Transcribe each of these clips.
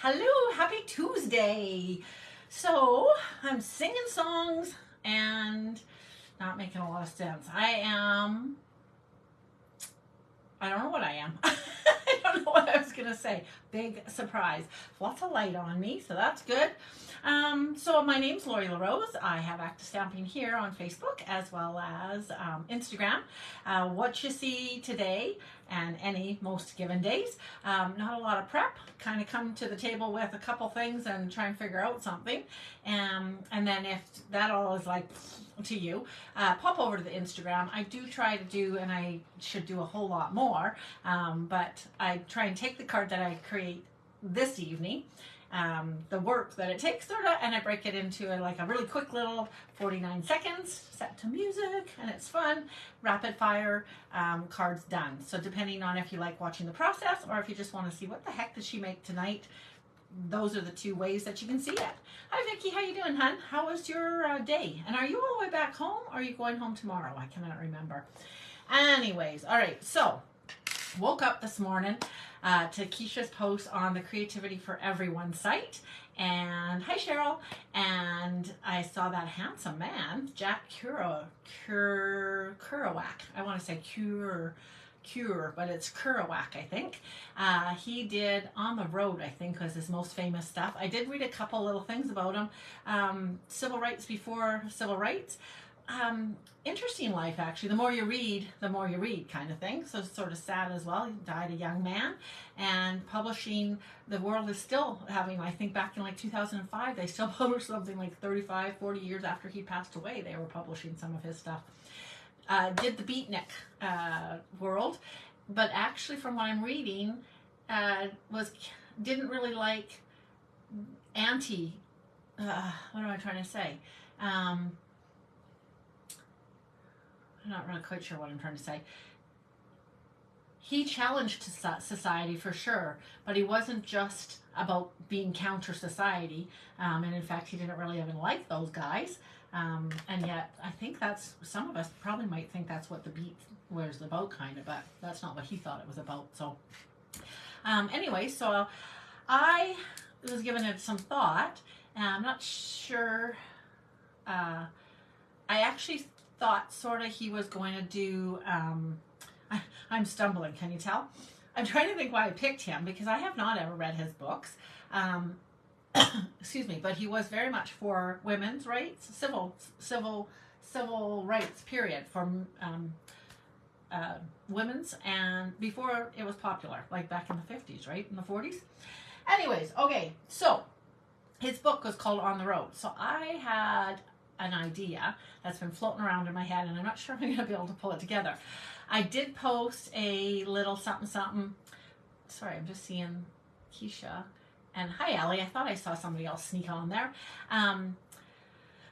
Hello, happy Tuesday. So I'm singing songs and not making a lot of sense. I don't know what I am. I don't know what I was going to say. Big surprise. Lots of light on me, so that's good. So my name's Lori LaRose. I have Active Stamping here on Facebook as well as Instagram. What you see today and any most given days. Not a lot of prep. Kind of come to the table with a couple things and try and figure out something. And then if that all is like to you, pop over to the Instagram. I do try to do, and I should do a whole lot more, but I try and take the card that I create this evening, the work that it takes sort of, and I break it into like a really quick little 49 seconds set to music, and it's fun, rapid fire, cards done. So depending on if you like watching the process or if you just want to see what the heck did she make tonight, those are the two ways that you can see it. Hi Vicki, how you doing, hun? How was your day? And are you all the way back home or are you going home tomorrow? I cannot remember. Anyways, all right, so woke up this morning to Keisha's post on the Creativity for Everyone site. And hi Cheryl. And I saw that handsome man, Jack Kerouac. I want to say Cure, but it's Kerouac, I think. He did On the Road, I think, was his most famous stuff. I did read a couple little things about him. Civil rights before civil rights. Interesting life, actually. The more you read kind of thing. So it's sort of sad as well. He died a young man. And publishing, the world is still having, I think back in like 2005, they still published something like 35, 40 years after he passed away. They were publishing some of his stuff. Did the beatnik world, but actually from what I'm reading, didn't really like anti, what am I trying to say? I'm not really quite sure what I'm trying to say. He challenged society for sure, but he wasn't just about being counter society, and in fact he didn't really even like those guys. And yet, I think that's, some of us probably might think that's what the beat was about, kind of, but that's not what he thought it was about. So, anyway, so I was giving it some thought, and I'm not sure. I actually thought sort of he was going to do, I'm stumbling, can you tell? I'm trying to think why I picked him, because I have not ever read his books. Excuse me, but he was very much for women's rights, civil rights, period, for women's, and before it was popular, like back in the 50s, right, in the 40s. Anyways, okay, so his book was called On the Road. So I had an idea that's been floating around in my head, and I'm not sure if I'm going to be able to pull it together. I did post a little something. Sorry, I'm just seeing Keisha. And hi, Allie. I thought I saw somebody else sneak on there.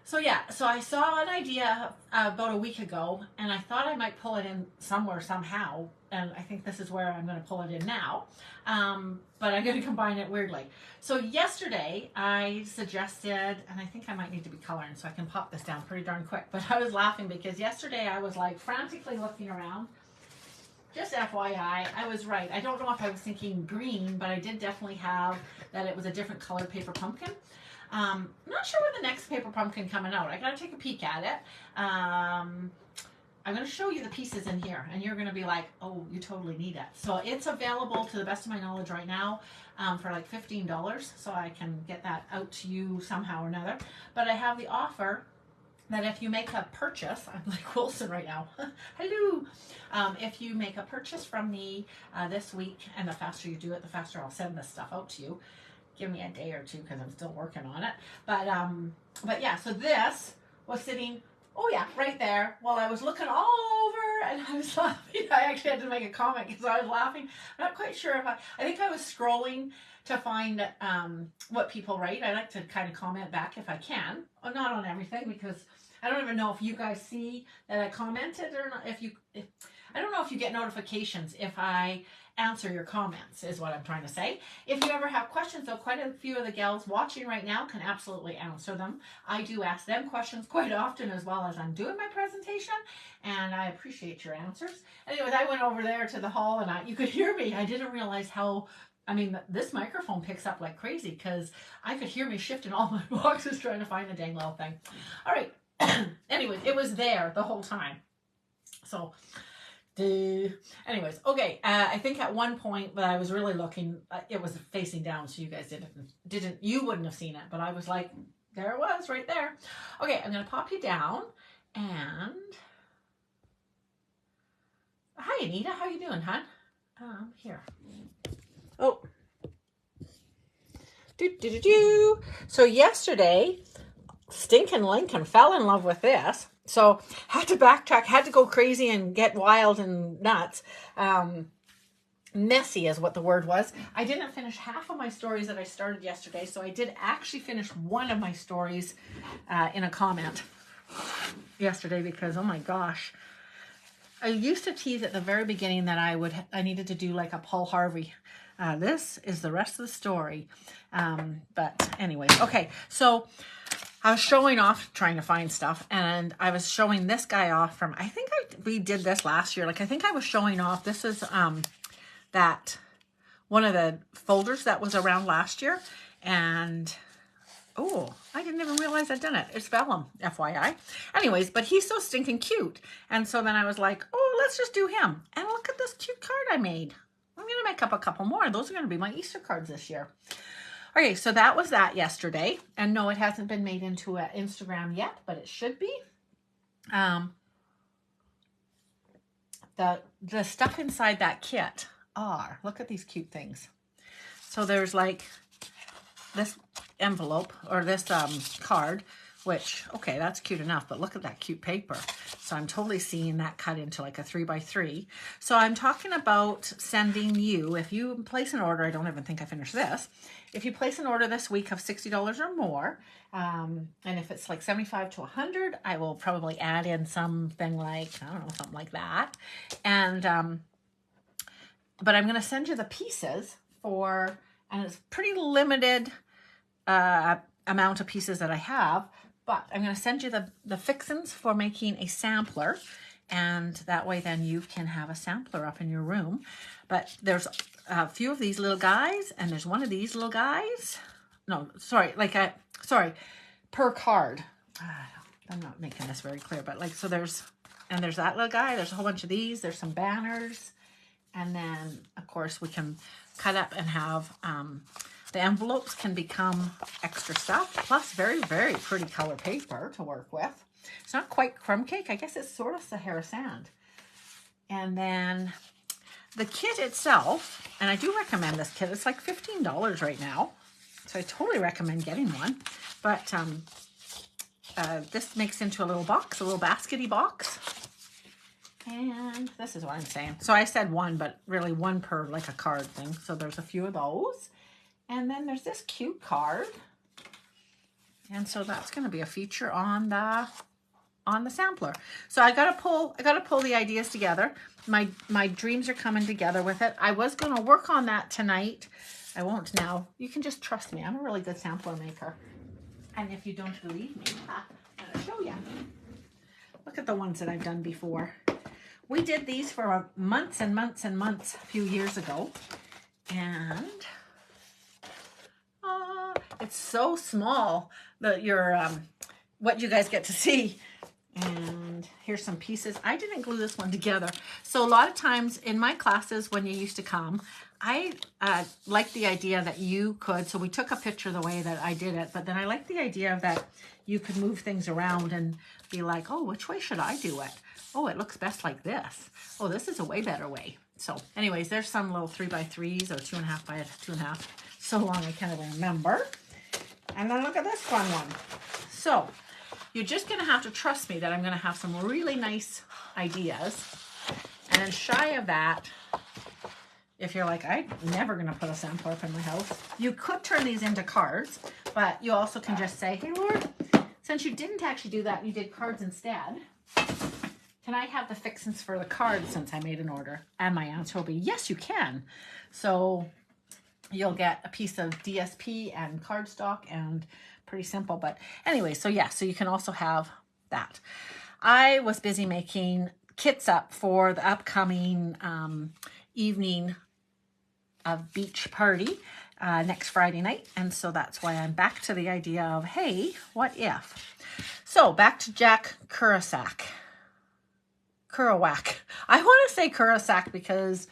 So I saw an idea about a week ago, and I thought I might pull it in somewhere, somehow. And I think this is where I'm going to pull it in now. But I'm going to combine it weirdly. So yesterday, I suggested, and I think I might need to be coloring so I can pop this down pretty darn quick. But I was laughing because yesterday I was like frantically looking around. Just FYI, I was right. I don't know if I was thinking green, but I did definitely have that it was a different colored paper pumpkin. I'm not sure when the next paper pumpkin coming out. I gotta take a peek at it. I'm gonna show you the pieces in here, and you're gonna be like, oh, you totally need it. So it's available, to the best of my knowledge right now, for like $15. So I can get that out to you somehow or another. But I have the offer that if you make a purchase, I'm like Wilson right now, hello. If you make a purchase from me this week, and the faster you do it, the faster I'll send this stuff out to you. Give me a day or two because I'm still working on it. But yeah, so this was sitting, oh yeah, right there while I was looking all over, and I was laughing. I actually had to make a comment because I was laughing. I'm not quite sure if I think I was scrolling to find what people write. I like to kind of comment back if I can. Not on everything, because I don't even know if you guys see that I commented or not. I don't know if you get notifications if I answer your comments, is what I'm trying to say. If you ever have questions, though, quite a few of the gals watching right now can absolutely answer them. I do ask them questions quite often as well as I'm doing my presentation, and I appreciate your answers. Anyways, I went over there to the hall, and you could hear me. I didn't realize how I mean, this microphone picks up like crazy because I could hear me shifting all my boxes trying to find the dang little thing. All right. Anyways, it was there the whole time. So, anyways, okay. I think at one point, but I was really looking, it was facing down, so you guys you wouldn't have seen it, but I was like, there it was right there. Okay, I'm going to pop you down and hi, Anita. How you doing, hon? Here. Oh. So yesterday, stinking Lincoln fell in love with this. So had to backtrack, had to go crazy and get wild and nuts. Messy is what the word was. I didn't finish half of my stories that I started yesterday. So I did actually finish one of my stories in a comment yesterday because, oh my gosh. I used to tease at the very beginning that I needed to do like a Paul Harvey. This is the rest of the story. But anyways, okay. So I was showing off, trying to find stuff, and I was showing this guy off from, I think we did this last year. Like, I think I was showing off, this is that one of the folders that was around last year. And oh, I didn't even realize I'd done it. It's vellum, FYI. Anyways, but he's so stinking cute. And so then I was like, oh, let's just do him. And look at this cute card I made. I'm going to make up a couple more. Those are going to be my Easter cards this year. Okay, so that was that yesterday. And no, it hasn't been made into an Instagram yet, but it should be. The stuff inside that kit are, look at these cute things. So there's like this envelope or this card, which, okay, that's cute enough, but look at that cute paper. So I'm totally seeing that cut into like a 3x3. So I'm talking about sending you, if you place an order, I don't even think I finished this. If you place an order this week of $60 or more, and if it's like 75 to 100, I will probably add in something like, I don't know, something like that. And, but I'm going to send you the pieces for, and it's pretty limited amount of pieces that I have, but I'm going to send you the fixins for making a sampler, and that way then you can have a sampler up in your room. But there's a few of these little guys, and there's one of these little guys. No, sorry, per card. I'm not making this very clear, but like, so there's that little guy, there's a whole bunch of these, there's some banners, and then of course we can cut up and have, the envelopes can become extra stuff, plus very, very pretty color paper to work with. It's not quite crumb cake. I guess it's sort of Sahara sand. And then the kit itself, and I do recommend this kit. It's like $15 right now. So I totally recommend getting one. But this makes into a little box, a little baskety box. And this is what I'm saying. So I said one, but really one per like a card thing. So there's a few of those. And then there's this cute card. And so that's going to be a feature on the sampler. So I got to pull the ideas together. My dreams are coming together with it. I was going to work on that tonight. I won't now. You can just trust me. I'm a really good sampler maker. And if you don't believe me, I'm going to show you. Look at the ones that I've done before. We did these for months and months and months a few years ago. And it's so small that what you guys get to see. And here's some pieces. I didn't glue this one together. So a lot of times in my classes when you used to come, I liked the idea that you could, so we took a picture the way that I did it, but then I liked the idea that you could move things around and be like, oh, which way should I do it? Oh, it looks best like this. Oh, this is a way better way. So anyways, there's some little 3x3s or 2.5 by 2.5. So long I can't even remember. And then look at this fun one. So you're just going to have to trust me that I'm going to have some really nice ideas. And then shy of that, if you're like, I'm never going to put a sampler up in my house, you could turn these into cards, but you also can just say, hey, Lord, since you didn't actually do that, you did cards instead, can I have the fixins for the cards since I made an order? And my answer will be, yes, you can. So you'll get a piece of DSP and cardstock and pretty simple. But anyway, so yeah, so you can also have that. I was busy making kits up for the upcoming evening a beach party next Friday night. And so that's why I'm back to the idea of, hey, what if? So back to Jack Kerouac. I want to say Kerouac because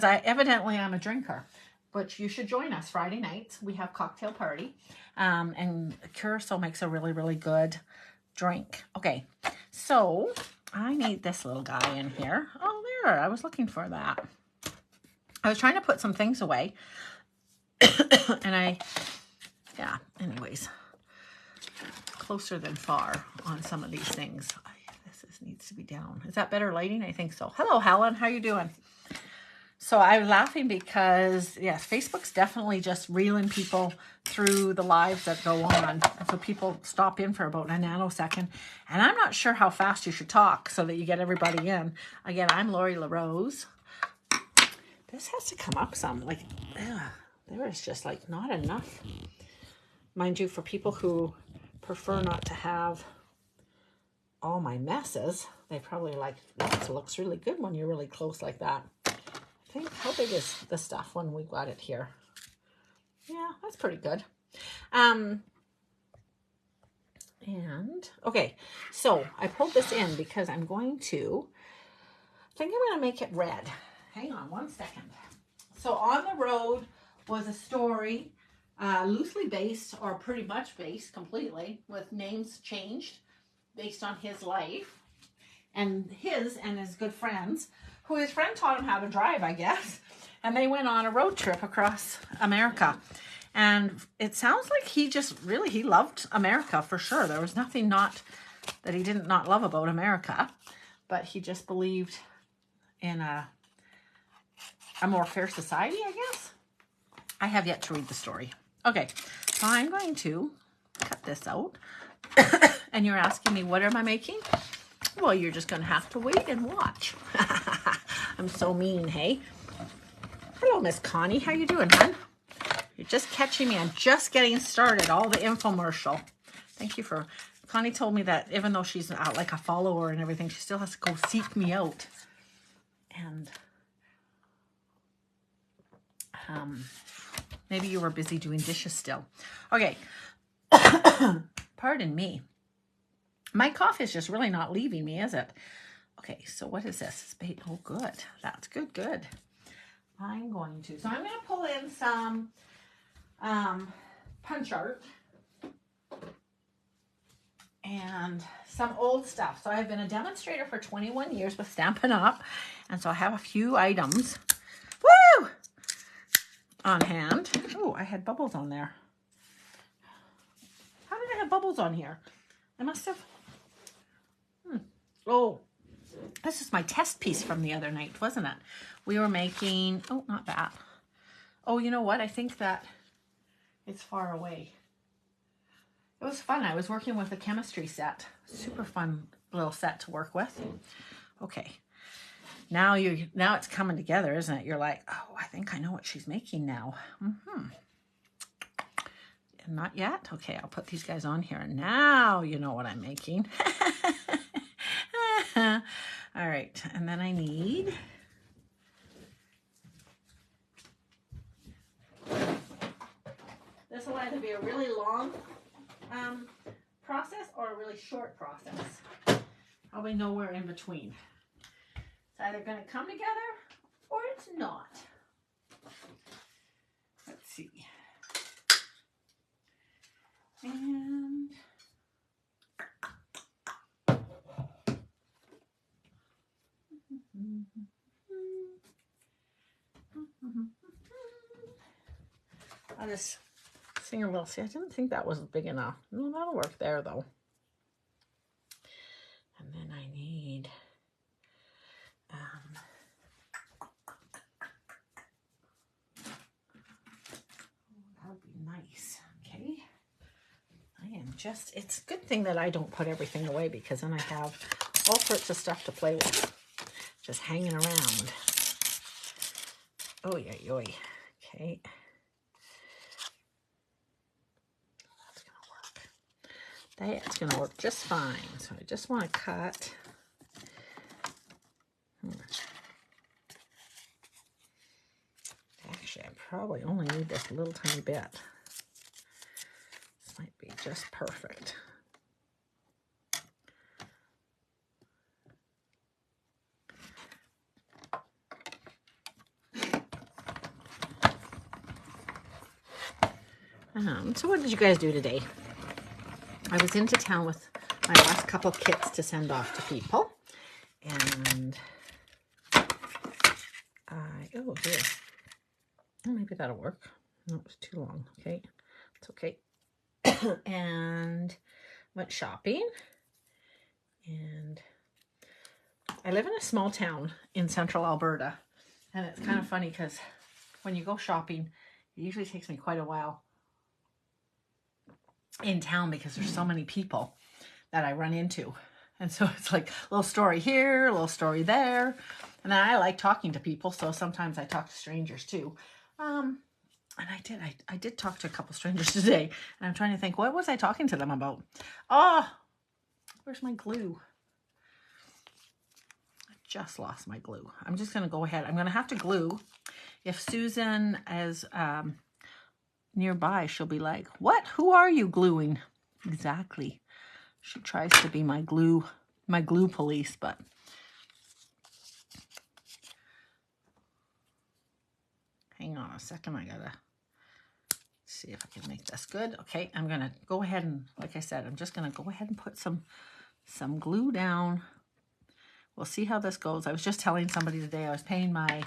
I'm a drinker. But you should join us Friday nights. We have cocktail party. And Curacao makes a really, really good drink. Okay, so I need this little guy in here. Oh, there. I was looking for that. I was trying to put some things away. And anyways. Closer than far on some of these things. This needs to be down. Is that better lighting? I think so. Hello, Helen. How you doing? So I'm laughing because, yes, Facebook's definitely just reeling people through the lives that go on. And so people stop in for about a nanosecond. And I'm not sure how fast you should talk so that you get everybody in. Again, I'm Lori LaRose. This has to come up some. Like, there is just like not enough. Mind you, for people who prefer not to have all my messes, they probably like, that looks really good when you're really close like that. I think, how big is the stuff when we got it here? Yeah, that's pretty good. And, okay, so I pulled this in because I think I'm going to make it red. Hang on one second. So On the Road was a story loosely based, or pretty much based completely, with names changed based on his life and his good friends, who his friend taught him how to drive, I guess. And they went on a road trip across America. And it sounds like he loved America for sure. There was nothing that he didn't not love about America, but he just believed in a more fair society, I guess. I have yet to read the story. Okay, so I'm going to cut this out. And you're asking me, what am I making? Well, you're just going to have to wait and watch. I'm so mean, hey? Hello, Miss Connie. How you doing, hon? You're just catching me. I'm just getting started. All the infomercial. Thank you for... Connie told me that even though she's like a follower and everything, she still has to go seek me out. And maybe you were busy doing dishes still. Okay. Pardon me. My cough is just really not leaving me, is it? Okay, so what is this? Oh, good. That's good, good. So I'm going to pull in some punch art and some old stuff. So I've been a demonstrator for 21 years with Stampin' Up! And so I have a few items, woo, on hand. Oh, I had bubbles on there. How did I have bubbles on here? I must have... Oh, this is my test piece from the other night, wasn't it? We were making... Oh, not that. Oh, you know what? I think that it's far away. It was fun. I was working with a chemistry set. Super fun little set to work with. Okay. Now it's coming together, isn't it? You're like, oh, I think I know what she's making now. Not yet? Okay, I'll put these guys on here. Now you know what I'm making. All right, and then I need... This will either be a really long process or a really short process. Probably nowhere in between. It's either going to come together or it's not. Let's see. And I'll just sing a little. See, I didn't think that was big enough. No, that'll work there though. And then I need that would be nice. Okay. It's a good thing that I don't put everything away, because then I have all sorts of stuff to play with just hanging around. Oh, yeah, yoy. Okay. That's going to work just fine. So I just want to cut. Actually, I probably only need this little tiny bit. This might be just perfect. So what did you guys do today? I was into town with my last couple kits to send off to people. And oh dear. Oh, maybe that'll work. No, it was too long. Okay, it's okay. And went shopping. And I live in a small town in central Alberta. And it's kind of funny because when you go shopping, it usually takes me quite a while in town because there's so many people that I run into. And so it's like a little story here, a little story there. And I like talking to people, so sometimes I talk to strangers too. And I did talk to a couple strangers today. And I'm trying to think, what was I talking to them about? Oh, where's my glue? I just lost my glue. I'm just going to go ahead. I'm going to have to glue. If Susan is nearby, she'll be like, what? Who are you gluing? Exactly. She tries to be my glue police, but hang on a second. I gotta see if I can make this good. Okay, I'm gonna go ahead and, like I said, I'm just gonna go ahead and put some glue down. We'll see how this goes. I was just telling somebody today, I was paying my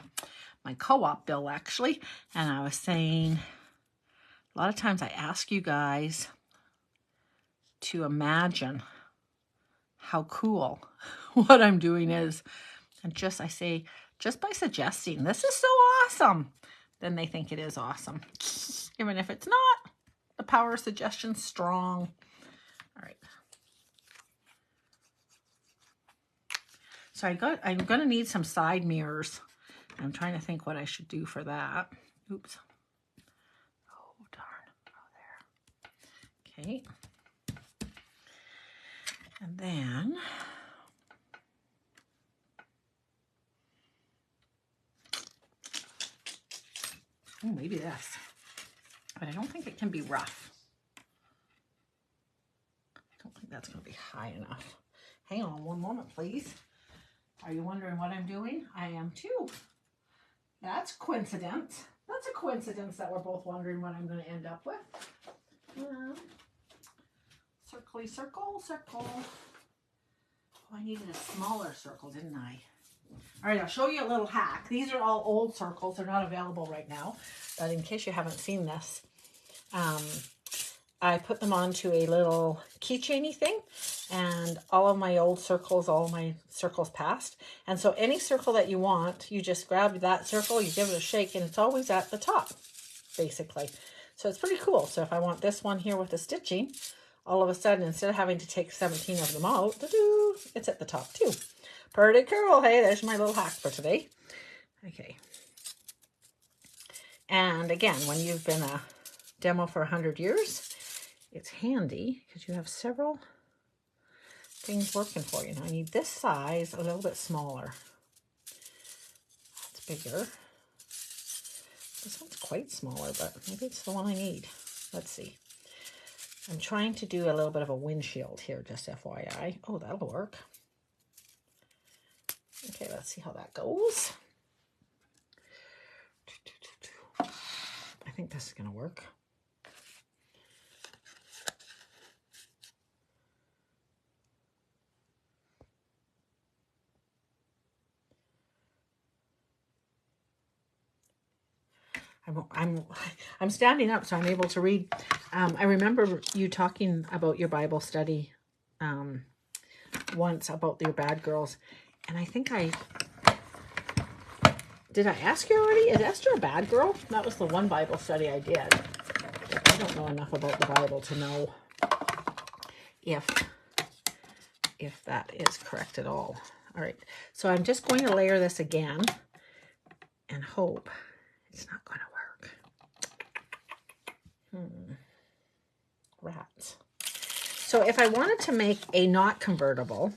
co-op bill actually, and I was saying a lot of times I ask you guys to imagine how cool what I'm doing is. And I say, just by suggesting, this is so awesome, then they think it is awesome. Even if it's not, the power of suggestion's strong. All right. So I'm going to need some side mirrors. I'm trying to think what I should do for that. Oops. Oh, darn. Oh, there. Okay. And then oh, maybe this. But I don't think it can be rough. I don't think that's going to be high enough. Hang on one moment, please. Are you wondering what I'm doing? I am too. That's coincidence. That's a coincidence that we're both wondering what I'm going to end up with. Circly circle, circle. Oh, I needed a smaller circle, didn't I? All right, I'll show you a little hack. These are all old circles. They're not available right now. But in case you haven't seen this, I put them onto a little keychainy thing. And all of my old circles, all of my circles passed. And so any circle that you want, you just grab that circle, you give it a shake, and it's always at the top, basically. So it's pretty cool. So if I want this one here with the stitching, all of a sudden, instead of having to take 17 of them out, it's at the top too. Pretty cool. Hey, there's my little hack for today. Okay. And again, when you've been a demo for 100 years, it's handy because you have several things working for you. Now I need this size a little bit smaller. That's bigger. This one's quite smaller, but maybe it's the one I need. Let's see. I'm trying to do a little bit of a windshield here, just FYI. Oh, that'll work. Okay, let's see how that goes. I think this is going to work. I'm standing up, so I'm able to read. I remember you talking about your Bible study once about your bad girls, and I think did I ask you already? Is Esther a bad girl? That was the one Bible study I did. I don't know enough about the Bible to know if that is correct at all. All right, so I'm just going to layer this again and hope it's not going to work. Rats. So if I wanted to make a not convertible,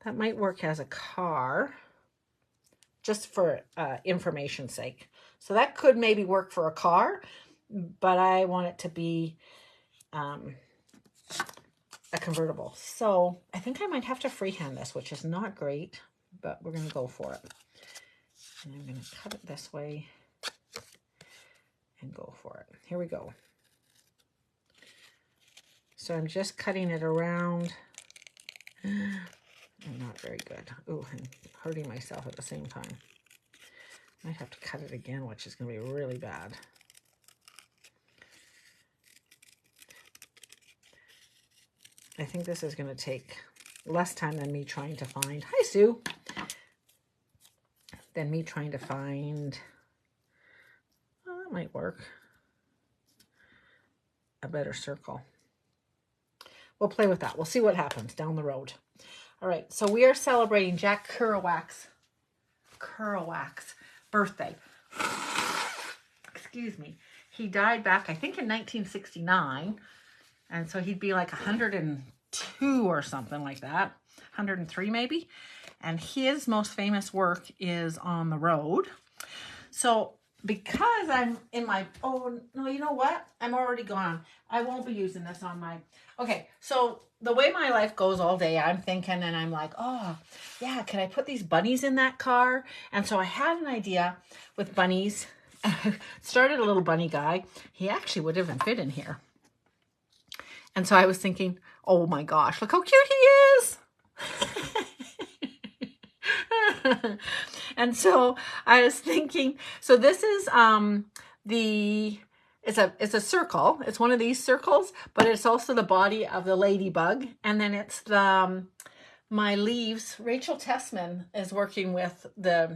that might work as a car, just for information's sake. So that could maybe work for a car, but I want it to be a convertible. So I think I might have to freehand this, which is not great, but we're going to go for it. And I'm going to cut it this way and go for it. Here we go. So I'm just cutting it around. I'm not very good. Ooh, I'm hurting myself at the same time. Might have to cut it again, which is going to be really bad. I think this is going to take less time than me trying to find, hi Sue, than me trying to find, well, that might work, a better circle. We'll play with that. We'll see what happens down the road. All right, so we are celebrating Jack Kerouac's birthday. Excuse me. He died back, I think, in 1969. And so he'd be like 102 or something like that. 103 maybe. And his most famous work is On the Road. So because I'm in my, oh, no, you know what? I'm already gone. I won't be using this on my, okay. So the way my life goes all day, I'm thinking and I'm like, oh, yeah, can I put these bunnies in that car? And so I had an idea with bunnies. Started a little bunny guy. He actually would even fit in here. And so I was thinking, oh my gosh, look how cute he is. And so I was thinking, so this is it's a circle. It's one of these circles, but it's also the body of the ladybug. And then it's the my leaves. Rachel Tessman is working with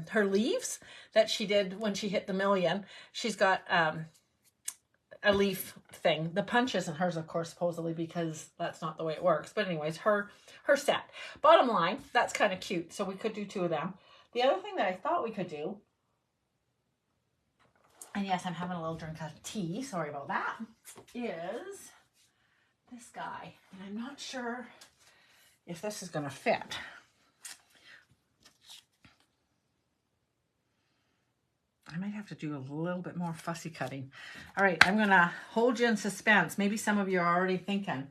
her leaves that she did when she hit the million. She's got a leaf thing. The punch isn't hers, of course, supposedly, because that's not the way it works. But anyways, her set. Bottom line, that's kind of cute. So we could do two of them. The other thing that I thought we could do, and yes, I'm having a little drink of tea, sorry about that, is this guy. And I'm not sure if this is going to fit. I might have to do a little bit more fussy cutting. All right, I'm going to hold you in suspense. Maybe some of you are already thinking,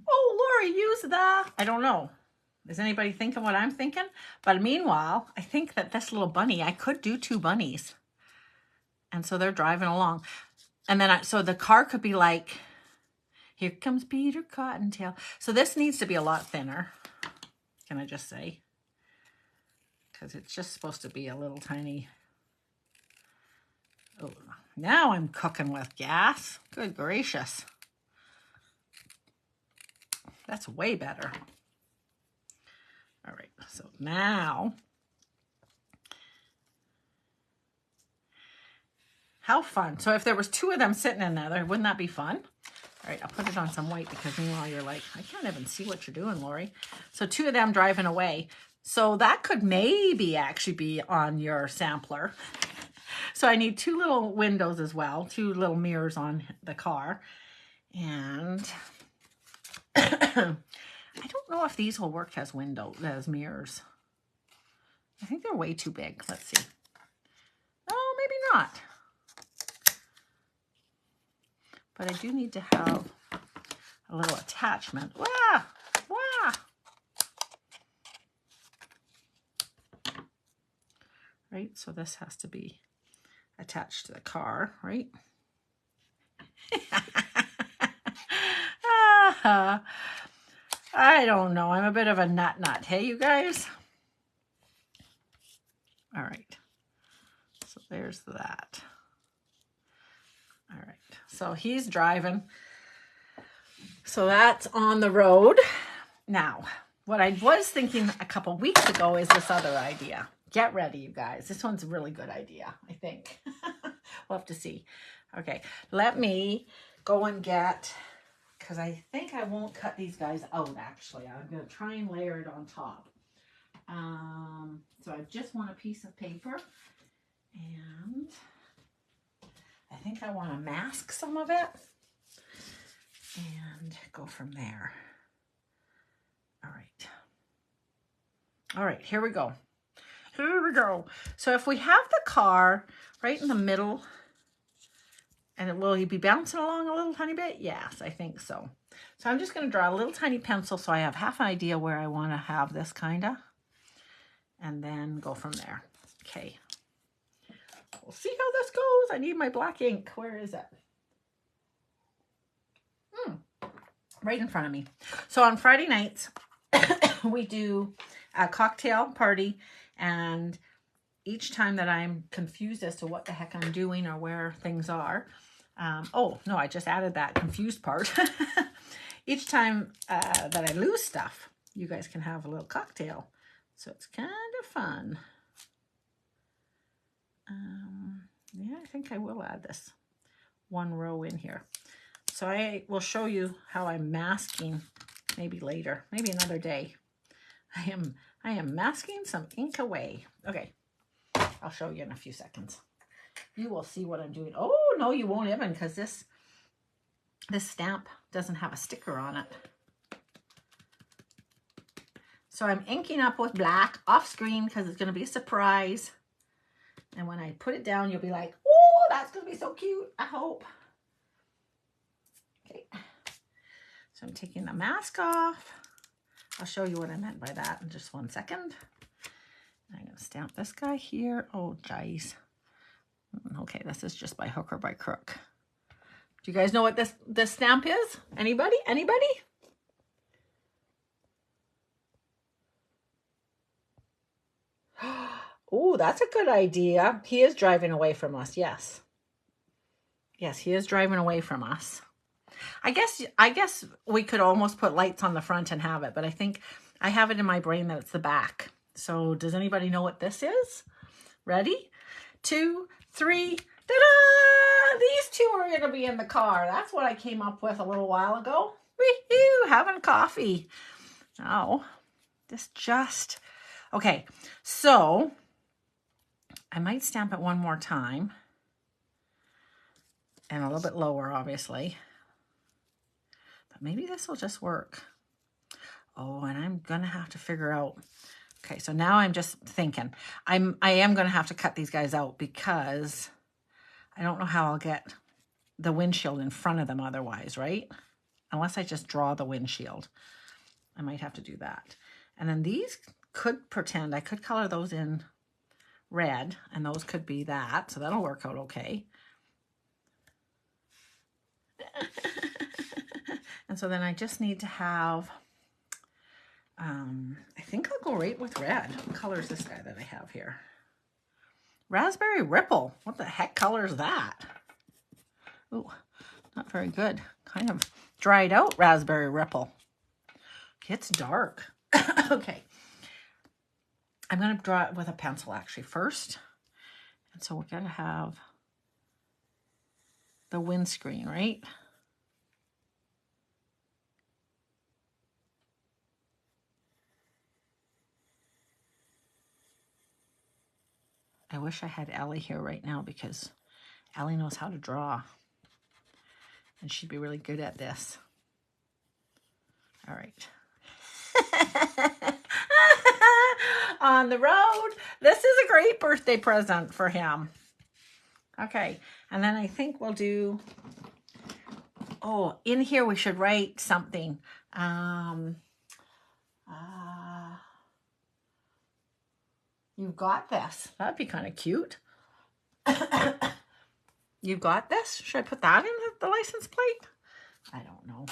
oh, Lori, use the, I don't know. Is anybody thinking what I'm thinking? But meanwhile, I think that this little bunny, I could do two bunnies. And so they're driving along. And then, so the car could be like, here comes Peter Cottontail. So this needs to be a lot thinner, can I just say? Because it's just supposed to be a little tiny. Oh, now I'm cooking with gas. Good gracious. That's way better. All right, so now, how fun. So if there was two of them sitting in there, wouldn't that be fun? All right, I'll put it on some white because meanwhile you're like, I can't even see what you're doing, Lori. So two of them driving away. So that could maybe actually be on your sampler. So I need two little windows as well, two little mirrors on the car. And I don't know if these will work as as mirrors. I think they're way too big. Let's see. Oh, maybe not. But I do need to have a little attachment. Wah! Wah! Right, so this has to be attached to the car, right? I don't know. I'm a bit of a nut. Hey, you guys? All right. So there's that. All right. So he's driving. So that's On the Road. Now, what I was thinking a couple weeks ago is this other idea. Get ready, you guys. This one's a really good idea, I think. We'll have to see. Okay. Let me go and get... because I think I won't cut these guys out, actually. I'm going to try and layer it on top. So I just want a piece of paper. And I think I want to mask some of it. And go from there. All right. All right, here we go. Here we go. So if we have the car right in the middle, and will he be bouncing along a little tiny bit? Yes, I think so. So I'm just going to draw a little tiny pencil so I have half an idea where I want to have this kind of, and then go from there. Okay. We'll see how this goes. I need my black ink. Where is it? Right in front of me. So on Friday nights, we do a cocktail party, and each time that I'm confused as to what the heck I'm doing or where things are, oh no, I just added that confused part. Each time that I lose stuff, you guys can have a little cocktail. So it's kind of fun. Yeah, I think I will add this one row in here. So I will show you how I'm masking maybe later, maybe another day. I am masking some ink away. Okay, I'll show you in a few seconds. You will see what I'm doing. Oh, no, you won't even, because this stamp doesn't have a sticker on it. So I'm inking up with black off screen because it's going to be a surprise. And when I put it down, you'll be like, oh, that's going to be so cute, I hope. Okay. So I'm taking the mask off. I'll show you what I meant by that in just 1 second. I'm going to stamp this guy here. Oh, geez. Okay, this is just by hook or by crook. Do you guys know what this stamp is? Anybody? Anybody? Oh, that's a good idea. He is driving away from us. Yes. Yes, he is driving away from us. I guess we could almost put lights on the front and have it, but I think I have it in my brain that it's the back. So does anybody know what this is? Ready? 2, 3, ta-da! These two are going to be in the car. That's what I came up with a little while ago. Wee-hoo, having coffee. Oh, this just... Okay, so I might stamp it one more time. And a little bit lower, obviously. But maybe this will just work. Oh, and I'm going to have to figure out... Okay, so now I'm just thinking. I am going to have to cut these guys out because I don't know how I'll get the windshield in front of them otherwise, right? Unless I just draw the windshield. I might have to do that. And then these could pretend, I could color those in red, and those could be that. So that'll work out okay. And so then I just need to have... I think I'll go right with red. What color is this guy that I have here? Raspberry Ripple. What the heck color is that? Ooh, not very good. Kind of dried out Raspberry Ripple. It's dark. Okay. I'm going to draw it with a pencil actually first. And so we're going to have the windscreen, right? I wish I had Ellie here right now because Ellie knows how to draw. And she'd be really good at this. All right. On the road. This is a great birthday present for him. Okay. And then I think we'll do... Oh, in here we should write something. You've got this. That'd be kind of cute. You've got this? Should I put that in the license plate? I don't know.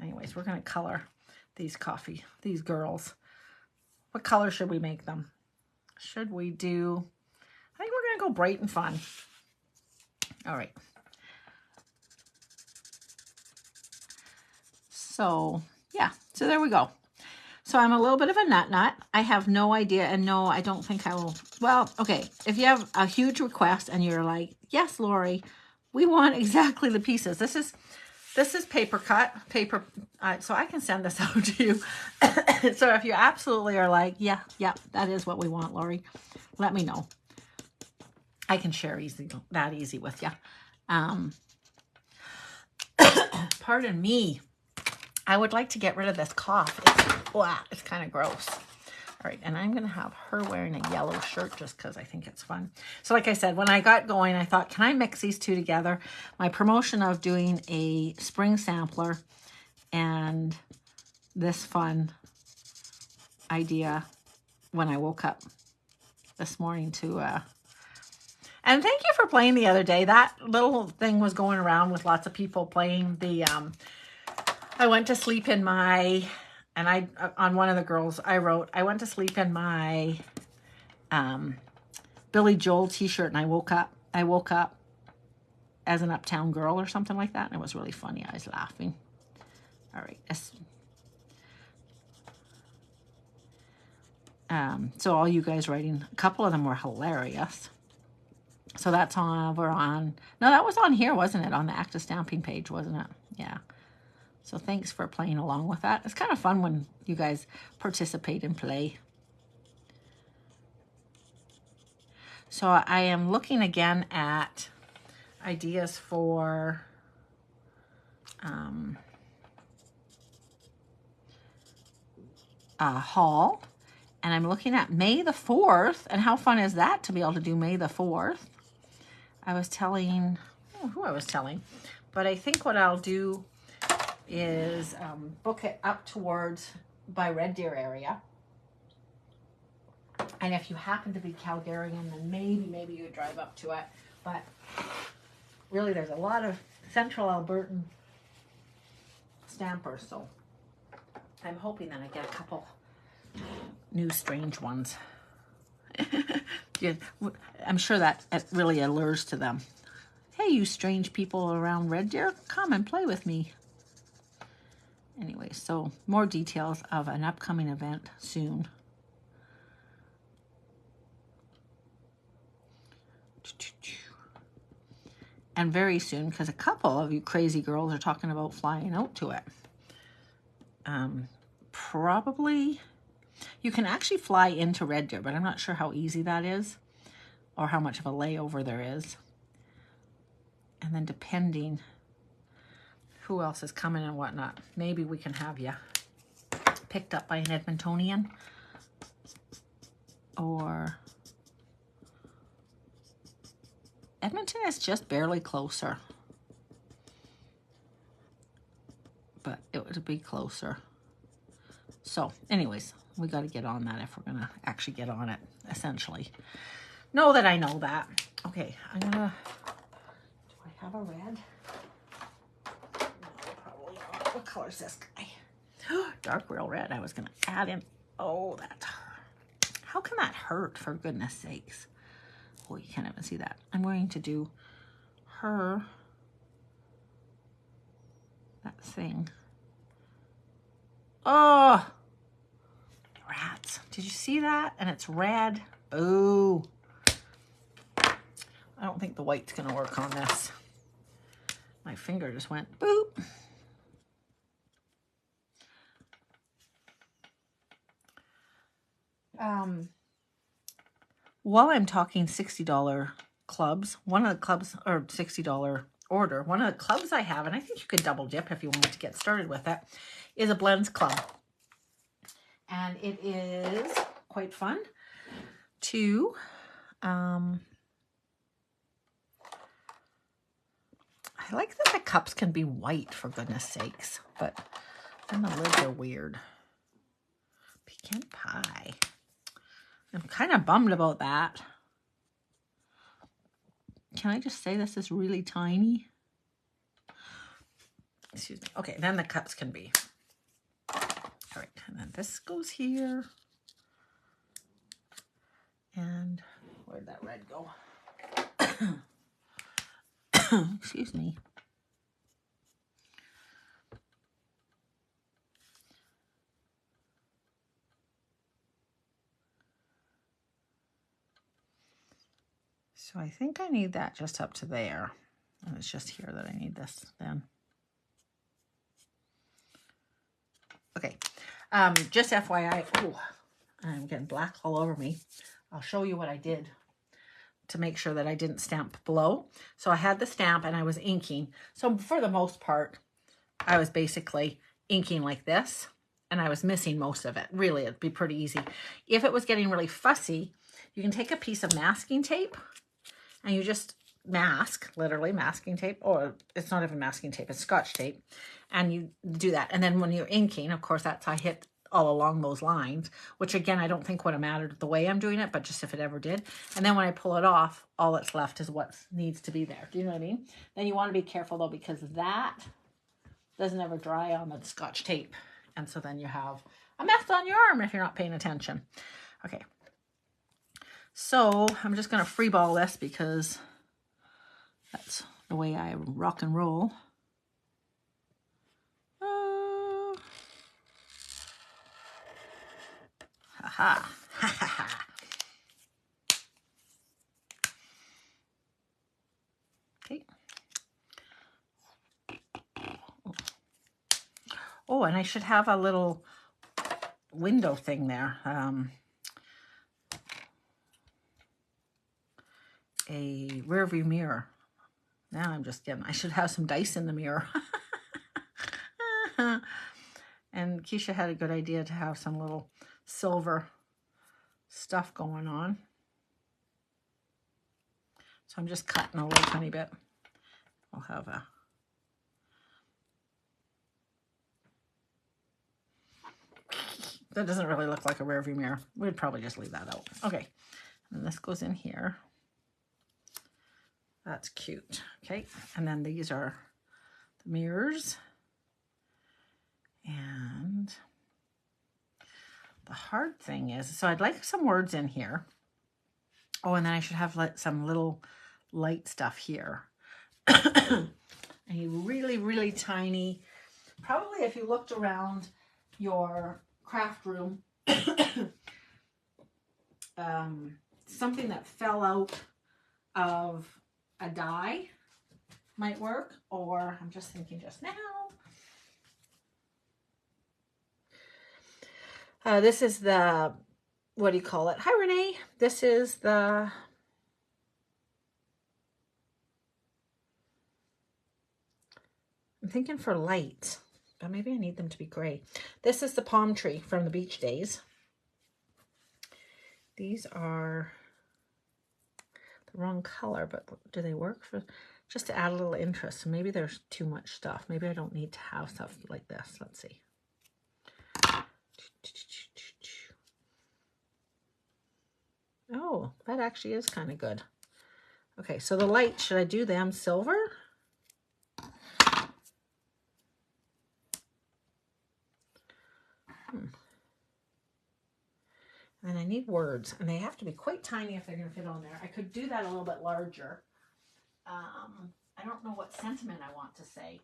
Anyways, we're going to color these girls. What color should we make them? Should we do... I think we're going to go bright and fun. All right. So, yeah. So there we go. So I'm a little bit of a nut. I have no idea, and no, I don't think I will. Well, okay, if you have a huge request and you're like, yes, Lori, we want exactly the pieces. This is paper cut, so I can send this out to you. So if you absolutely are like, yeah, that is what we want, Lori, let me know. I can share that easy with you. Pardon me. I would like to get rid of this cough. It's kind of gross. All right, and I'm going to have her wearing a yellow shirt just because I think it's fun. So like I said, when I got going, I thought, can I mix these two together? My promotion of doing a spring sampler and this fun idea when I woke up this morning to... And thank you for playing the other day. That little thing was going around with lots of people playing the... I went to sleep in my... And on one of the girls, I wrote, I went to sleep in my Billy Joel t-shirt and I woke up as an uptown girl or something like that. And it was really funny. I was laughing. All right. So all you guys writing, a couple of them were hilarious. So that's on, no, that was on here, wasn't it? On the Active Stamping page, wasn't it? Yeah. So thanks for playing along with that. It's kind of fun when you guys participate and play. So I am looking again at ideas for a haul. And I'm looking at May the 4th. And how fun is that to be able to do May the 4th? I was telling, who I was telling. But I think what I'll do is book it up towards by Red Deer area. And if you happen to be Calgarian, then maybe you would drive up to it. But really, there's a lot of central Albertan stampers. So I'm hoping that I get a couple new strange ones. Yeah, I'm sure that it really allures to them. Hey, you strange people around Red Deer, come and play with me. Anyway, so more details of an upcoming event soon. And very soon, because a couple of you crazy girls are talking about flying out to it. Probably, you can actually fly into Red Deer, but I'm not sure how easy that is or how much of a layover there is. And then depending who else is coming and whatnot, maybe we can have you picked up by an Edmontonian or Edmonton is just barely closer, but it would be closer. So anyways, we got to get on that if we're going to actually get on it, essentially. Know that I know that. Okay, I'm going to, do I have a red? Probably not. What color is this guy? Dark real red. I was going to add in. Oh, that's hurt. How can that hurt, for goodness sakes? Oh, you can't even see that. I'm going to do her, that thing. Oh, rats. Did you see that? And it's red. Oh, I don't think the white's going to work on this. My finger just went boop. While I'm talking $60 clubs, one of the clubs, or $60 order, one of the clubs I have, and I think you could double dip if you wanted to get started with it, is a blends club. And it is quite fun to, I like that the cups can be white, for goodness sakes, but then the lids are weird. Pecan pie. I'm kind of bummed about that. Can I just say this is really tiny? Excuse me. Okay, then the cups can be. All right, and then this goes here. And where'd that red go? Excuse me. So I think I need that just up to there. And it's just here that I need this then. Okay, just FYI, oh, I'm getting black all over me. I'll show you what I did to make sure that I didn't stamp below. So I had the stamp and I was inking. So for the most part, I was basically inking like this. and I was missing most of it. Really, it'd be pretty easy. If it was getting really fussy, you can take a piece of masking tape and you just mask, literally masking tape, or it's not even masking tape, it's Scotch tape, and you do that. And then when you're inking, of course, I hit all along those lines, which again, I don't think would have mattered the way I'm doing it, but just if it ever did. And then when I pull it off, all that's left is what needs to be there. Do you know what I mean? Then you want to be careful though, because that doesn't ever dry on the Scotch tape. And so then you have a mess on your arm if you're not paying attention. Okay. So I'm just going to free ball this because that's the way I rock and roll. Ha ha. Okay. Oh, and I should have a little window thing there. A rear view mirror. Now I'm just kidding. I should have some dice in the mirror. And Keisha had a good idea to have some little silver stuff going on. So I'm just cutting a little tiny bit. I'll have a... That doesn't really look like a rear view mirror. We'd probably just leave that out. Okay. And this goes in here. That's cute. Okay. And then these are the mirrors. And the hard thing is, so I'd like some words in here. Oh, and then I should have like some little light stuff here. A really, really tiny, probably if you looked around your craft room, something that fell out of a die might work, or I'm just thinking just now. This is the, what do you call it? Hi, Renee. This is the, I'm thinking for light, but maybe I need them to be gray. This is the palm tree from the beach days. These are the wrong color, but do they work for, just to add a little interest? So maybe there's too much stuff. Maybe I don't need to have stuff like this. Let's see. Oh, that actually is kind of good. Okay, so the light, should I do them silver? And I need words, and they have to be quite tiny if they're going to fit on there. I could do that a little bit larger. I don't know what sentiment I want to say.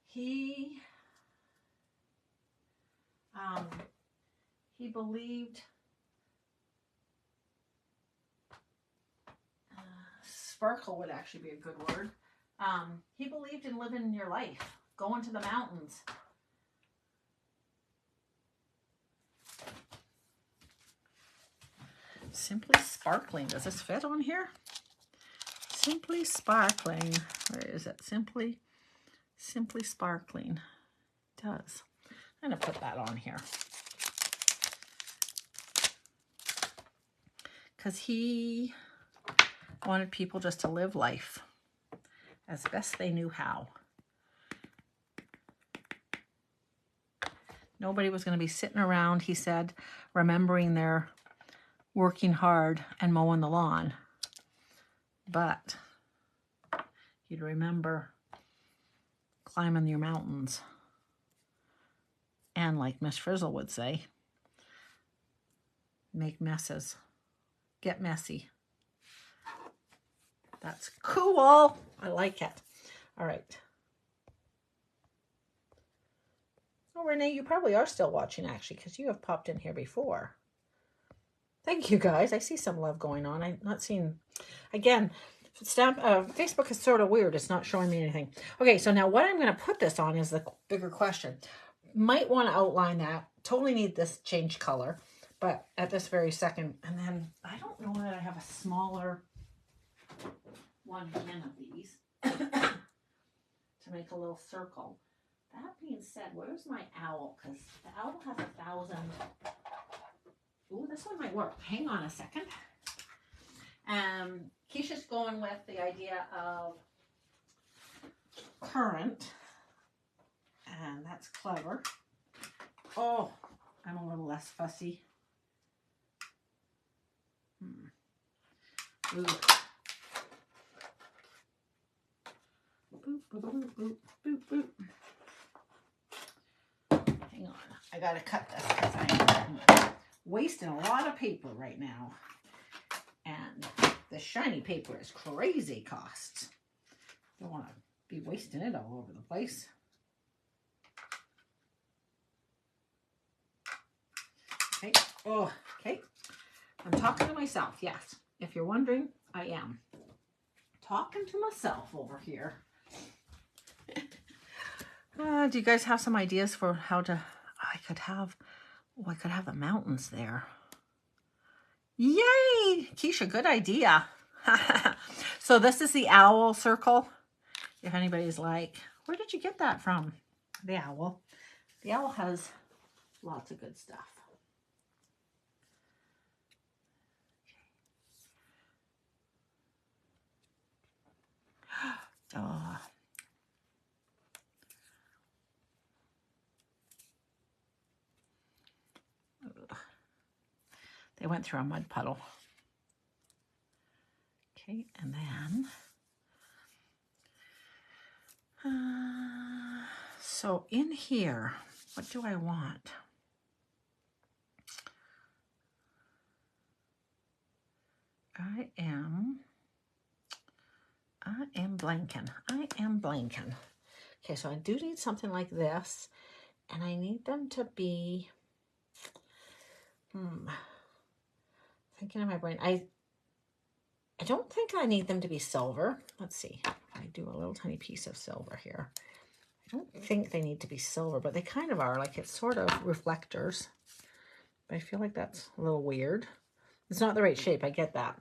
He believed sparkle would actually be a good word. He believed in living your life, going to the mountains. Simply sparkling. Does this fit on here? Simply sparkling. Where is it? Simply sparkling. It does. I'm going to put that on here. Because he wanted people just to live life as best they knew how. Nobody was going to be sitting around, he said, remembering their working hard and mowing the lawn. But you'd remember climbing your mountains. And like Miss Frizzle would say, make messes. Get messy. That's cool. I like it. All right. Oh, Renee, you probably are still watching, actually, because you have popped in here before. Thank you, guys. I see some love going on. I'm not seeing... Again, Facebook is sort of weird. It's not showing me anything. Okay, so now what I'm going to put this on is the bigger question. Might want to outline that. Totally need this change color. But at this very second... And then I don't know that I have a smaller one again of these to make a little circle. that being said, where's my owl? Because the owl has 1,000. Ooh, this one might work. Hang on a second. Keisha's going with the idea of current, and that's clever. Oh, I'm a little less fussy. Ooh. Boop, boop, boop, boop, boop, boop. Hang on, I gotta cut this because I'm wasting a lot of paper right now. And the shiny paper is crazy cost. Don't want to be wasting it all over the place. Okay. Oh, okay. I'm talking to myself. Yes. If you're wondering, I am talking to myself over here. Do you guys have some ideas for how to? I could have the mountains there. Yay, Keisha, good idea. So this is the owl circle. If anybody's like, where did you get that from? The owl. The owl has lots of good stuff. Oh. They went through a mud puddle. Okay, and then so in here, what do I want? I am blanking. I am blanking. Okay, so I do need something like this, and I need them to be, thinking in my brain, I don't think I need them to be silver. Let's see. I do a little tiny piece of silver here. I don't think they need to be silver, but they kind of are. Like, it's sort of reflectors. But I feel like that's a little weird. It's not the right shape. I get that.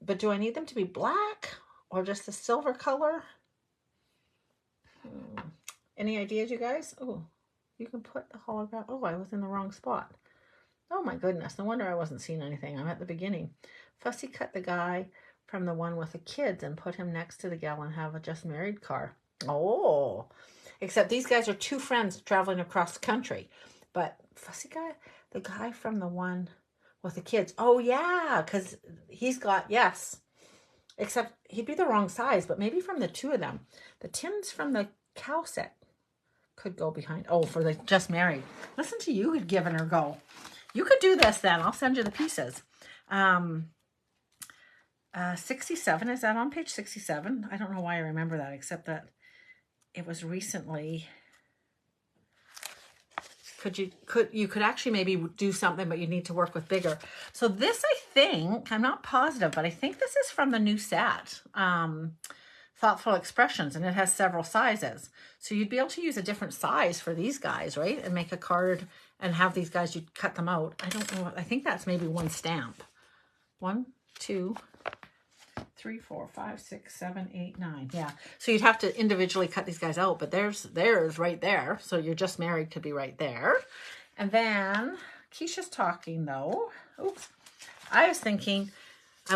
But do I need them to be black or just the silver color? Any ideas, you guys? Oh, you can put the hologram. Oh, I was in the wrong spot. Oh my goodness, no wonder I wasn't seeing anything. I'm at the beginning. Fussy cut the guy from the one with the kids and put him next to the gal and have a just married car. Oh, except these guys are two friends traveling across the country. But Fussy guy, the guy from the one with the kids. Oh yeah, because he's got, yes. Except he'd be the wrong size, but maybe from the two of them. The tins from the cow set could go behind. Oh, for the just married. Listen to you had given her go. You could do this then. I'll send you the pieces. 67, is that on page 67? I don't know why I remember that, except that it was recently. You could actually maybe do something, but you need to work with bigger. So this, I think, I'm not positive, but I think this is from the new set, Thoughtful Expressions, and it has several sizes. So you'd be able to use a different size for these guys, right? And make a card and have these guys, you'd cut them out. I don't know. I think that's maybe one stamp. 1, 2, 3, 4, 5, 6, 7, 8, 9. Yeah. So you'd have to individually cut these guys out, but there's right there. So you're just married could be right there. And then Keisha's talking though. Oops. I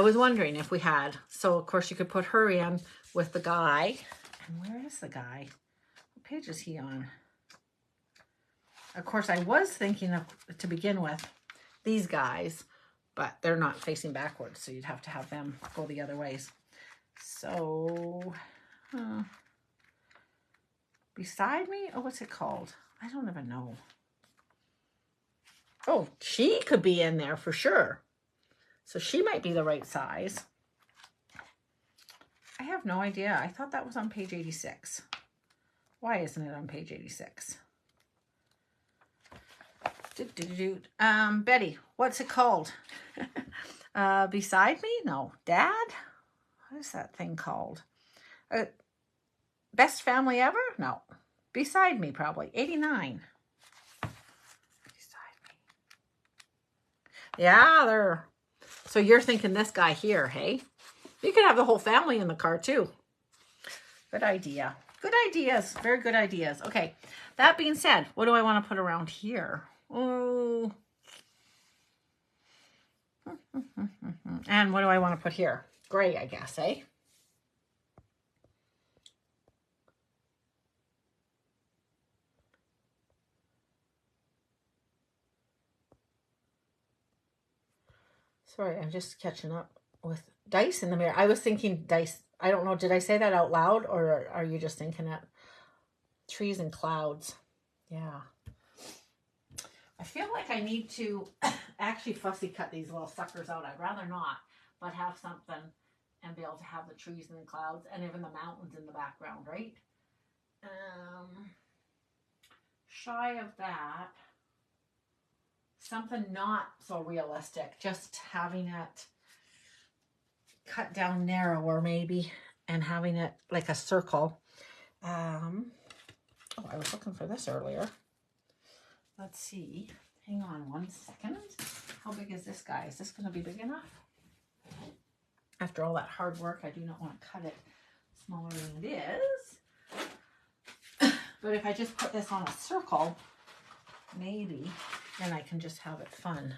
was wondering if we had, so of course you could put her in with the guy. And where is the guy? What page is he on? Of course, I was thinking of, to begin with, these guys, but they're not facing backwards, so you'd have to have them go the other ways. So, beside me? Oh, what's it called? I don't even know. Oh, she could be in there for sure. So she might be the right size. I have no idea. I thought that was on page 86. Why isn't it on page 86? Betty, what's it called? Beside me? No. Dad? What is that thing called? Best family ever? No. Beside me, probably. 89. Beside me. Yeah, they're... So you're thinking this guy here, hey? You could have the whole family in the car, too. Good idea. Good ideas. Very good ideas. Okay. That being said, what do I want to put around here? Oh. And what do I want to put here? Gray, I guess, eh? Sorry, I'm just catching up with dice in the mirror. I was thinking dice. I don't know. Did I say that out loud or are you just thinking it? Trees and clouds. Yeah. I feel like I need to actually fussy cut these little suckers out. I'd rather not, but have something and be able to have the trees and the clouds and even the mountains in the background, right? Shy of that. Something not so realistic, just having it cut down narrower maybe and having it like a circle. Oh, I was looking for this earlier. Let's see. Hang on 1 second. How big is this guy? Is this going to be big enough? After all that hard work, I do not want to cut it smaller than it is. But if I just put this on a circle, maybe then I can just have it fun.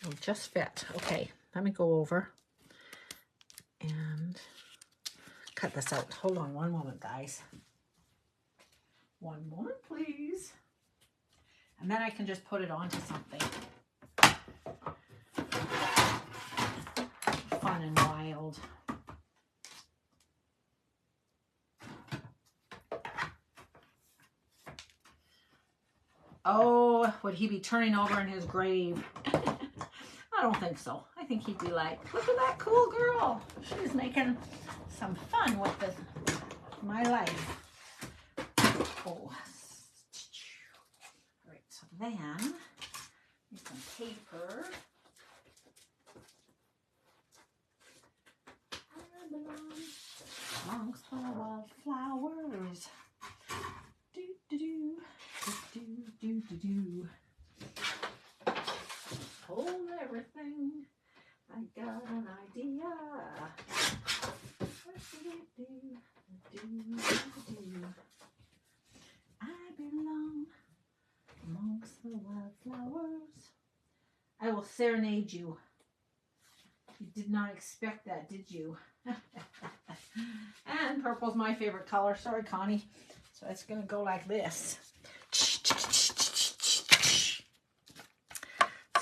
It'll just fit. Okay, let me go over and cut this out. Hold on one moment, guys. One moment, please. And then I can just put it onto something fun and wild. Oh, would he be turning over in his grave? I don't think so. I think he'd be like, look at that cool girl. She's making some fun with my life. Oh. All right, so then need some paper. I belong amongst the wildflowers. Do, do, do. Do. Hold everything. I got an idea. What do? I belong amongst the wildflowers. I will serenade you. You did not expect that, did you? And purple's my favorite color. Sorry, Connie. So it's going to go like this.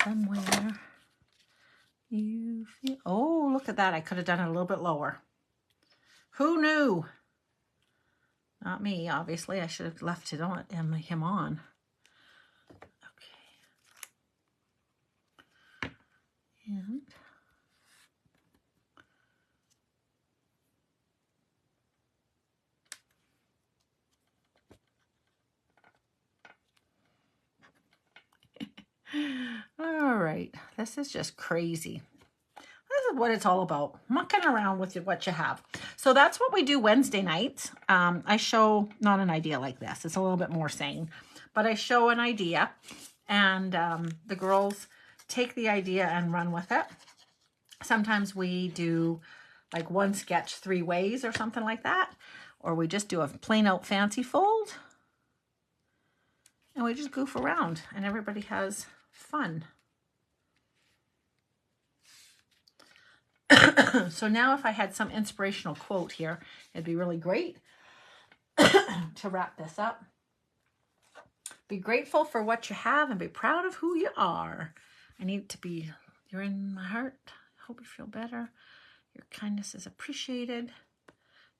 Somewhere you feel... Oh, look at that. I could have done it a little bit lower. Who knew? Not me, obviously. I should have left it on him on. Okay. And... All right, this is just crazy. This is what it's all about, mucking around with what you have. So that's what we do Wednesday nights. I show, not an idea like this, it's a little bit more sane, but I show an idea and the girls take the idea and run with it. Sometimes we do like one sketch 3 ways or something like that, or we just do a plain out fancy fold and we just goof around and everybody has fun. So now if I had some inspirational quote here, it'd be really great to wrap this up. Be grateful for what you have and be proud of who you are. I need to be, you're in my heart. I hope you feel better. Your kindness is appreciated.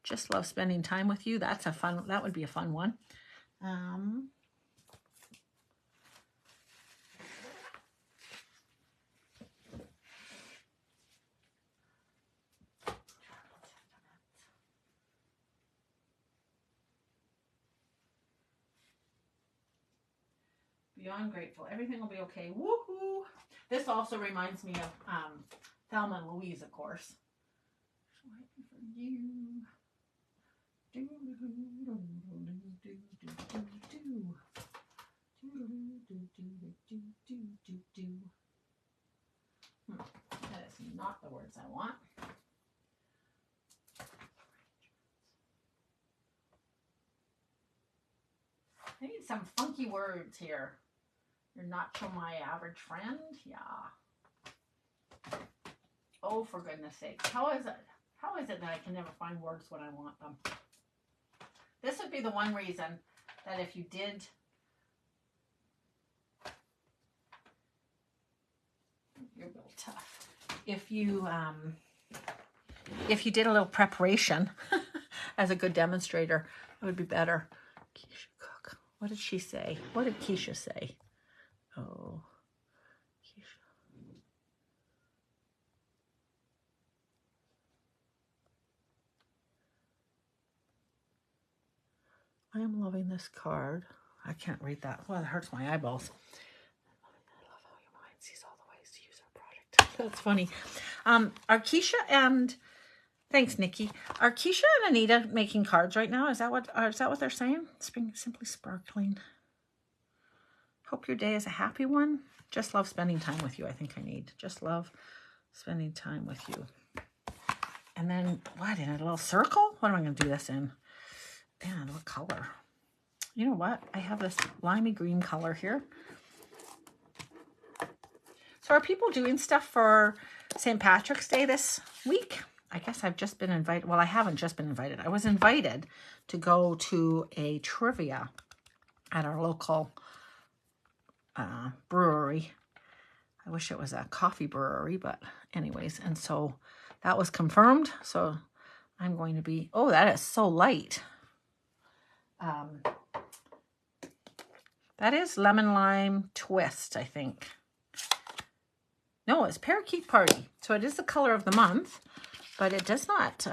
Just love spending time with you. That would be a fun one. Beyond grateful. Everything will be okay. Woohoo! This also reminds me of Thelma and Louise, of course. Waiting for you. not the words I want. I need some funky words here. You're not my average friend. Yeah. Oh, for goodness sake. How is it? How is it that I can never find words when I want them? This would be the one reason that if you did... You're real tough. If you did a little preparation as a good demonstrator, it would be better. Keisha Cook. What did she say? What did Keisha say? Oh, Keisha. I am loving this card. I can't read that. Well, it hurts my eyeballs. I love how your mind sees all the ways to use our product. That's funny. Are Keisha and... Thanks, Nikki. Are Keisha and Anita making cards right now? Is that what they're saying? Spring simply sparkling. Hope your day is a happy one. Just love spending time with you. I think I need. Just love spending time with you. And then what? In a little circle? What am I going to do this in? Man, what color? You know what? I have this limey green color here. So are people doing stuff for St. Patrick's Day this week? I guess I've just been invited. Well, I haven't just been invited. I was invited to go to a trivia at our local brewery. I wish it was a coffee brewery, but anyways. And so that was confirmed. So I'm going to be... Oh, that is so light. That is lemon lime twist, I think. No, it's parakeet party. So it is the color of the month, but it does not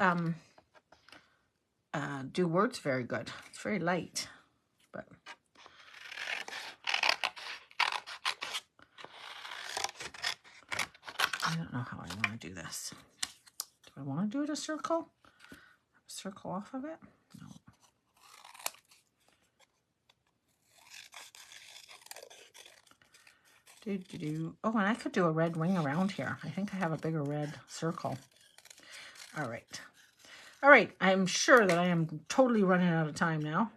do words very good. It's very light, but I don't know how I want to do this. Do I want to do it a circle? Circle off of it? No. Oh, and I could do a red ring around here. I think I have a bigger red circle. All right. All right. I'm sure that I am totally running out of time now.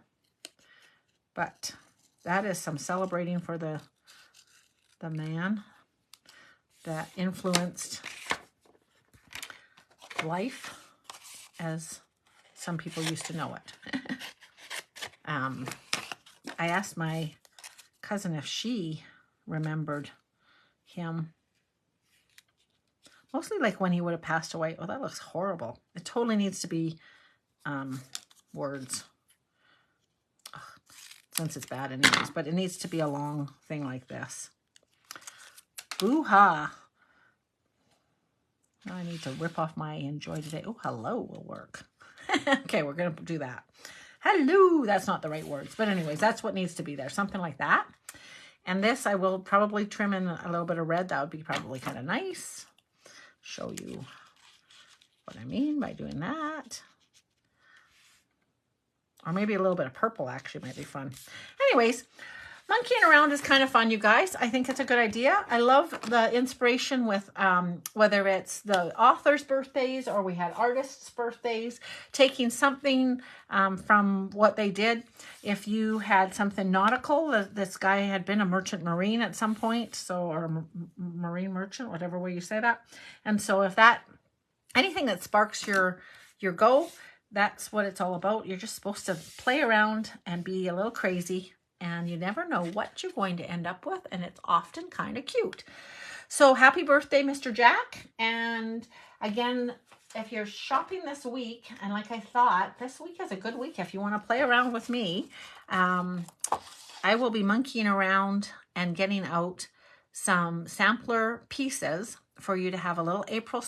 But that is some celebrating for the man that influenced life as some people used to know it. I asked my cousin if she remembered him. Mostly like when he would have passed away. Oh, that looks horrible. It totally needs to be words. Ugh, since it's bad anyways, but it needs to be a long thing like this. Boo-ha. Now I need to rip off my enjoy today. Oh, hello will work. Okay, we're going to do that. Hello. That's not the right words. But anyways, that's what needs to be there. Something like that. And this I will probably trim in a little bit of red. That would be probably kind of nice. Show you what I mean by doing that. Or maybe a little bit of purple actually might be fun. Anyways, monkeying around is kind of fun, you guys. I think it's a good idea. I love the inspiration with whether it's the author's birthdays or we had artists' birthdays, taking something from what they did. If you had something nautical, this guy had been a merchant marine at some point, so or marine merchant, whatever way you say that. And so if that, anything that sparks your go, that's what it's all about. You're just supposed to play around and be a little crazy. And you never know what you're going to end up with. And it's often kind of cute. So happy birthday, Mr. Jack. And again, if you're shopping this week, and like I thought, this week is a good week if you want to play around with me. I will be monkeying around and getting out some sampler pieces for you to have a little April,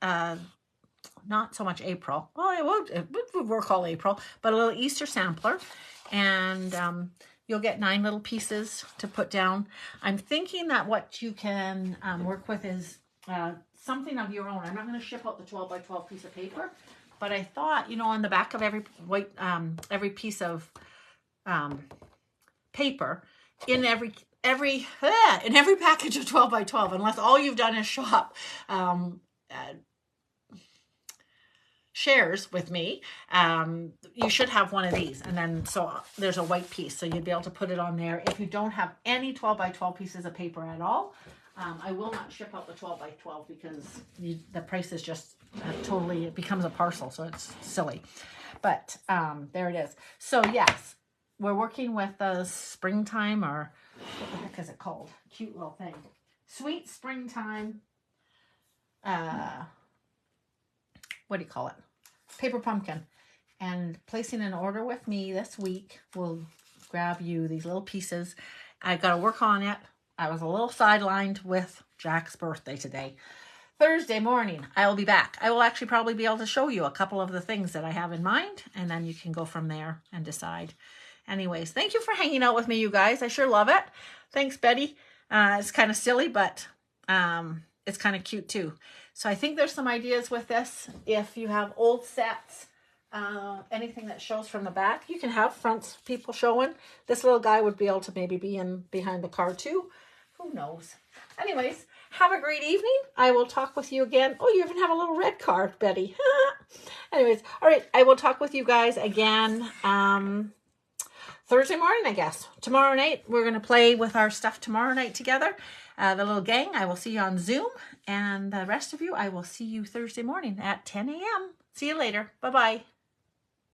not so much April. Well, it would work all April, but a little Easter sampler. And you'll get 9 little pieces to put down. I'm thinking that what you can work with is something of your own. I'm not going to ship out the 12 by 12 piece of paper, but I thought, you know, on the back of every piece of paper, in in every package of 12 by 12, unless all you've done is shop shares with me, you should have one of these. And then so there's a white piece, so you'd be able to put it on there. If you don't have any 12 by 12 pieces of paper at all, I will not ship out the 12 by 12 because the price is just totally, it becomes a parcel, so it's silly. But there it is. So yes, we're working with the springtime, or what the heck is it called? Cute little thing. Sweet springtime. What do you call it? Paper pumpkin. And placing an order with me this week will grab you these little pieces. I got to work on it. I was a little sidelined with Jack's birthday today. Thursday morning, I will be back. I will actually probably be able to show you a couple of the things that I have in mind, and then you can go from there and decide. Anyways, thank you for hanging out with me, you guys. I sure love it. Thanks, Betty. It's kind of silly, but it's kind of cute too. So I think there's some ideas with this. If you have old sets, anything that shows from the back, you can have front people showing. This little guy would be able to maybe be in behind the car too. Who knows? Anyways, have a great evening. I will talk with you again. Oh, you even have a little red car, Betty. Anyways, all right. I will talk with you guys again Thursday morning, I guess. Tomorrow night, we're going to play with our stuff tomorrow night together. The little gang, I will see you on Zoom. And the rest of you, I will see you Thursday morning at 10 a.m. See you later. Bye-bye.